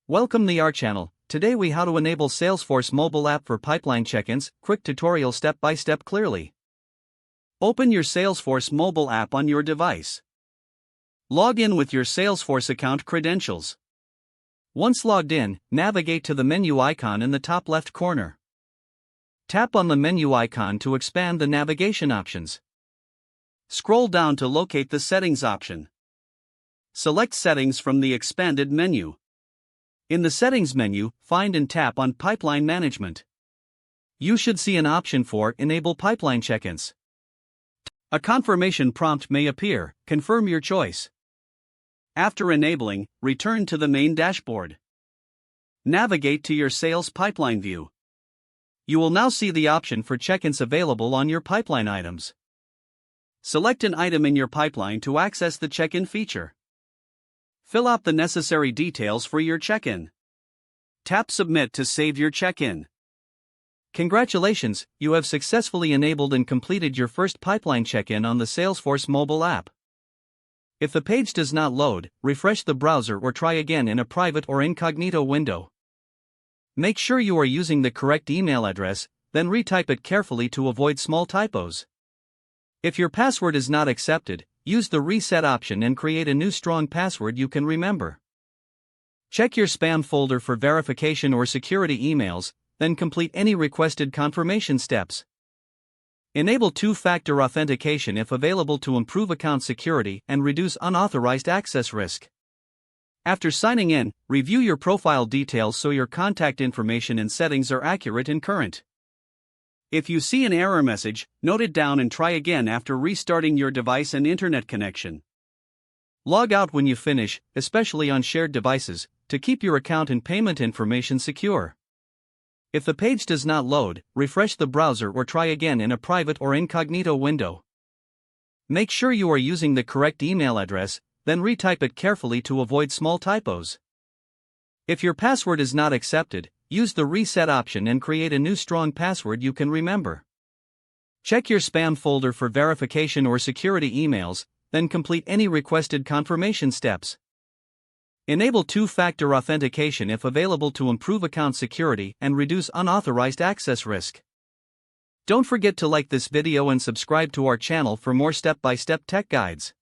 Welcome to our channel. Today we how to enable Salesforce mobile app for pipeline check-ins. Quick tutorial step by step clearly. Open your Salesforce mobile app on your device. Log in with your Salesforce account credentials. Once logged in, navigate to the menu icon in the top left corner. Tap on the menu icon to expand the navigation options. Scroll down to locate the Settings option. Select Settings from the expanded menu. In the Settings menu, find and tap on Pipeline Management. You should see an option for Enable Pipeline Check-ins. A confirmation prompt may appear. Confirm your choice. After enabling, return to the main dashboard. Navigate to your Sales Pipeline view. You will now see the option for check-ins available on your pipeline items. Select an item in your pipeline to access the check-in feature. Fill out the necessary details for your check-in. Tap Submit to save your check-in. Congratulations, you have successfully enabled and completed your first pipeline check-in on the Salesforce mobile app. If the page does not load, refresh the browser or try again in a private or incognito window. Make sure you are using the correct email address, then retype it carefully to avoid small typos. If your password is not accepted, use the reset option and create a new strong password you can remember. Check your spam folder for verification or security emails, then complete any requested confirmation steps. Enable two-factor authentication if available to improve account security and reduce unauthorized access risk. After signing in, review your profile details so your contact information and settings are accurate and current. If you see an error message, note it down and try again after restarting your device and internet connection. Log out when you finish, especially on shared devices, to keep your account and payment information secure. If the page does not load, refresh the browser or try again in a private or incognito window. Make sure you are using the correct email address, then retype it carefully to avoid small typos. If your password is not accepted, use the reset option and create a new strong password you can remember. Check your spam folder for verification or security emails, then complete any requested confirmation steps. Enable two-factor authentication if available to improve account security and reduce unauthorized access risk. Don't forget to like this video and subscribe to our channel for more step-by-step tech guides.